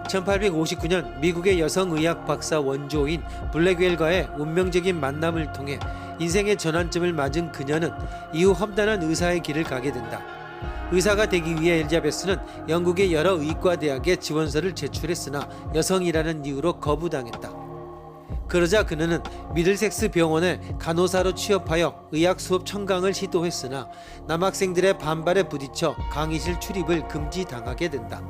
1859년 미국의 여성의학 박사 원조인 블랙웰과의 운명적인 만남을 통해 인생의 전환점을 맞은 그녀는 이후 험난한 의사의 길을 가게 된다. 의사가 되기 위해 엘리자베스는 영국의 여러 의과대학에 지원서를 제출했으나 여성이라는 이유로 거부당했다. 그러자 그녀는 미들섹스 병원에 간호사로 취업하여 의학 수업 청강을 시도했으나 남학생들의 반발에 부딪혀 강의실 출입을 금지당하게 된다.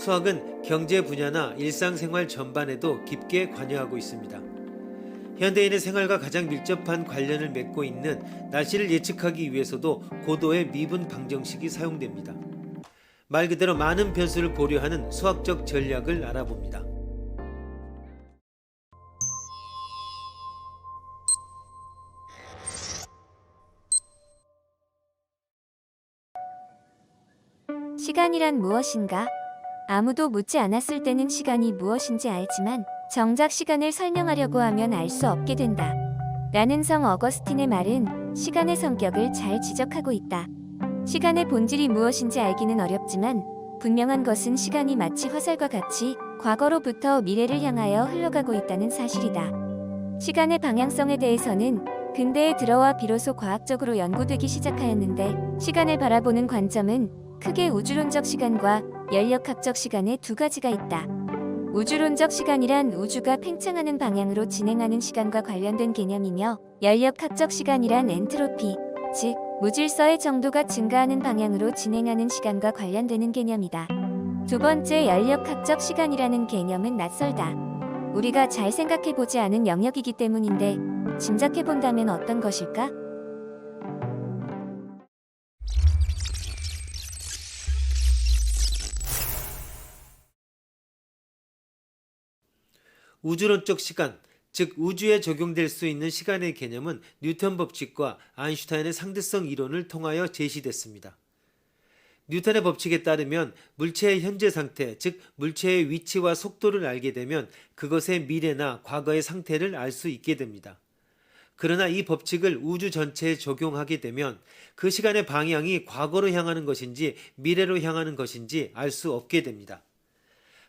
수학은 경제 분야나 일상생활 전반에도 깊게 관여하고 있습니다. 현대인의 생활과 가장 밀접한 관련을 맺고 있는 날씨를 예측하기 위해서도 고도의 미분 방정식이 사용됩니다. 말 그대로 많은 변수를 고려하는 수학적 전략을 알아봅니다. 시간이란 무엇인가? 아무도 묻지 않았을 때는 시간이 무엇인지 알지만 정작 시간을 설명하려고 하면 알 수 없게 된다. 라는 성 어거스틴의 말은 시간의 성격을 잘 지적하고 있다. 시간의 본질이 무엇인지 알기는 어렵지만 분명한 것은 시간이 마치 화살과 같이 과거로부터 미래를 향하여 흘러가고 있다는 사실이다. 시간의 방향성에 대해서는 근대에 들어와 비로소 과학적으로 연구되기 시작하였는데 시간을 바라보는 관점은 크게 우주론적 시간과 연력학적 시간의 두 가지가 있다. 우주론적 시간이란 우주가 팽창하는 방향으로 진행하는 시간과 관련된 개념이며 연력학적 시간이란 엔트로피, 즉 무질서의 정도가 증가하는 방향으로 진행하는 시간과 관련되는 개념이다. 두 번째 연력학적 시간이라는 개념은 낯설다. 우리가 잘 생각해보지 않은 영역이기 때문인데 짐작해본다면 어떤 것일까? 우주론적 시간, 즉 우주에 적용될 수 있는 시간의 개념은 뉴턴 법칙과 아인슈타인의 상대성 이론을 통하여 제시됐습니다. 뉴턴의 법칙에 따르면 물체의 현재 상태, 즉 물체의 위치와 속도를 알게 되면 그것의 미래나 과거의 상태를 알 수 있게 됩니다. 그러나 이 법칙을 우주 전체에 적용하게 되면 그 시간의 방향이 과거로 향하는 것인지 미래로 향하는 것인지 알 수 없게 됩니다.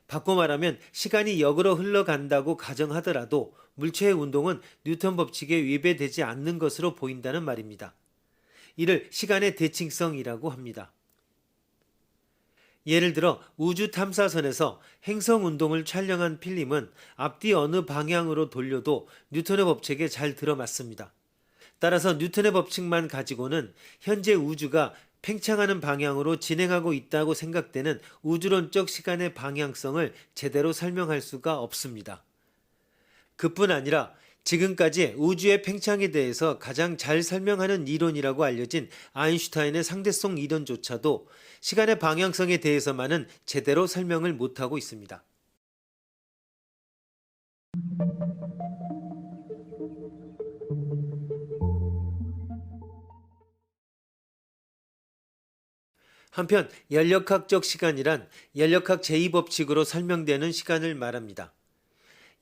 바꿔 말하면 시간이 역으로 흘러간다고 가정하더라도 물체의 운동은 뉴턴 법칙에 위배되지 않는 것으로 보인다는 말입니다. 이를 시간의 대칭성이라고 합니다. 예를 들어 우주 탐사선에서 행성 운동을 촬영한 필름은 앞뒤 어느 방향으로 돌려도 뉴턴의 법칙에 잘 들어맞습니다. 따라서 뉴턴의 법칙만 가지고는 현재 우주가 팽창하는 방향으로 진행하고 있다고 생각되는 우주론적 시간의 방향성을 제대로 설명할 수가 없습니다. 그뿐 아니라 지금까지 우주의 팽창에 대해서 가장 잘 설명하는 이론이라고 알려진 아인슈타인의 상대성 이론조차도 시간의 방향성에 대해서만은 제대로 설명을 못하고 있습니다. 한편 연력학적 시간이란 연력학 제2법칙으로 설명되는 시간을 말합니다.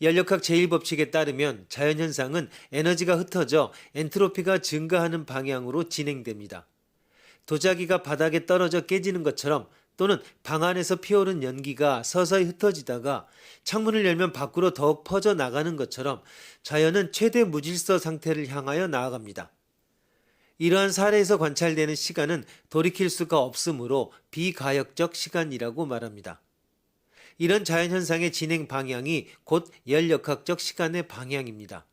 연력학 제1법칙에 따르면 자연현상은 에너지가 흩어져 엔트로피가 증가하는 방향으로 진행됩니다. 도자기가 바닥에 떨어져 깨지는 것처럼 또는 방 안에서 피어오른 연기가 서서히 흩어지다가 창문을 열면 밖으로 더욱 퍼져 나가는 것처럼 자연은 최대 무질서 상태를 향하여 나아갑니다. 이러한 사례에서 관찰되는 시간은 돌이킬 수가 없으므로 비가역적 시간이라고 말합니다. 이런 자연현상의 진행 방향이 곧 연력학적 시간의 방향입니다.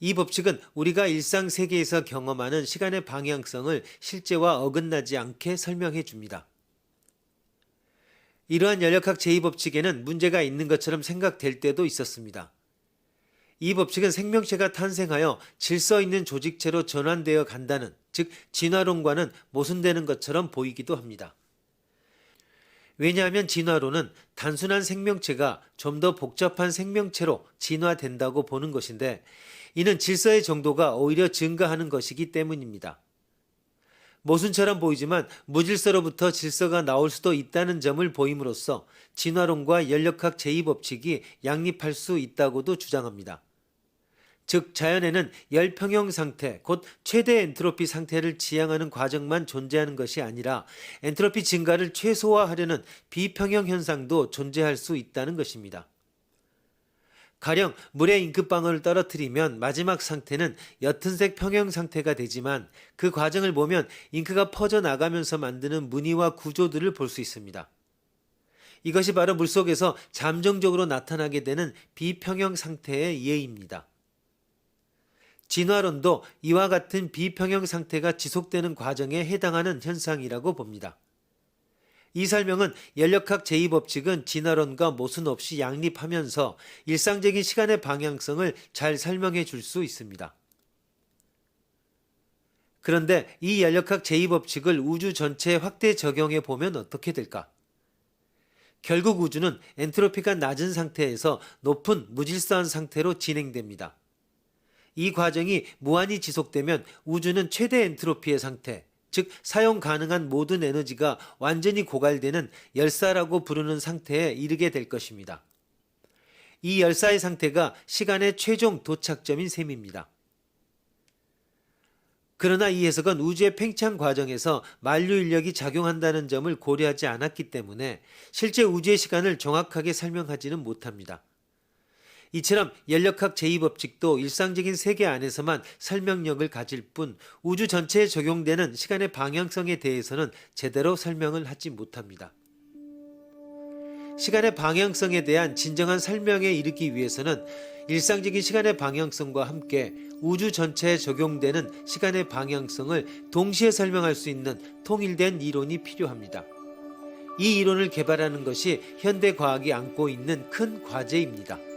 이 법칙은 우리가 일상 세계에서 경험하는 시간의 방향성을 실제와 어긋나지 않게 설명해 줍니다. 이러한 연력학 제2법칙에는 문제가 있는 것처럼 생각될 때도 있었습니다. 이 법칙은 생명체가 탄생하여 질서 있는 조직체로 전환되어 간다는, 즉 진화론과는 모순되는 것처럼 보이기도 합니다. 왜냐하면 진화론은 단순한 생명체가 좀 더 복잡한 생명체로 진화된다고 보는 것인데, 이는 질서의 정도가 오히려 증가하는 것이기 때문입니다. 모순처럼 보이지만 무질서로부터 질서가 나올 수도 있다는 점을 보임으로써 진화론과 연력학 제2법칙이 양립할 수 있다고도 주장합니다. 즉 자연에는 열평형 상태, 곧 최대 엔트로피 상태를 지향하는 과정만 존재하는 것이 아니라 엔트로피 증가를 최소화하려는 비평형 현상도 존재할 수 있다는 것입니다. 가령 물에 잉크방울을 떨어뜨리면 마지막 상태는 옅은색 평형 상태가 되지만 그 과정을 보면 잉크가 퍼져나가면서 만드는 무늬와 구조들을 볼 수 있습니다. 이것이 바로 물속에서 잠정적으로 나타나게 되는 비평형 상태의 예입니다. 진화론도 이와 같은 비평형 상태가 지속되는 과정에 해당하는 현상이라고 봅니다. 이 설명은 연력학 제2법칙은 진화론과 모순 없이 양립하면서 일상적인 시간의 방향성을 잘 설명해 줄 수 있습니다. 그런데 이 연력학 제2법칙을 우주 전체에 확대 적용해 보면 어떻게 될까? 결국 우주는 엔트로피가 낮은 상태에서 높은 무질서한 상태로 진행됩니다. 이 과정이 무한히 지속되면 우주는 최대 엔트로피의 상태, 즉 사용 가능한 모든 에너지가 완전히 고갈되는 열사라고 부르는 상태에 이르게 될 것입니다. 이 열사의 상태가 시간의 최종 도착점인 셈입니다. 그러나 이 해석은 우주의 팽창 과정에서 만류 인력이 작용한다는 점을 고려하지 않았기 때문에 실제 우주의 시간을 정확하게 설명하지는 못합니다. 이처럼 연력학 제2법칙도 일상적인 세계 안에서만 설명력을 가질 뿐 우주 전체에 적용되는 시간의 방향성에 대해서는 제대로 설명을 하지 못합니다. 시간의 방향성에 대한 진정한 설명에 이르기 위해서는 일상적인 시간의 방향성과 함께 우주 전체에 적용되는 시간의 방향성을 동시에 설명할 수 있는 통일된 이론이 필요합니다. 이 이론을 개발하는 것이 현대 과학이 안고 있는 큰 과제입니다.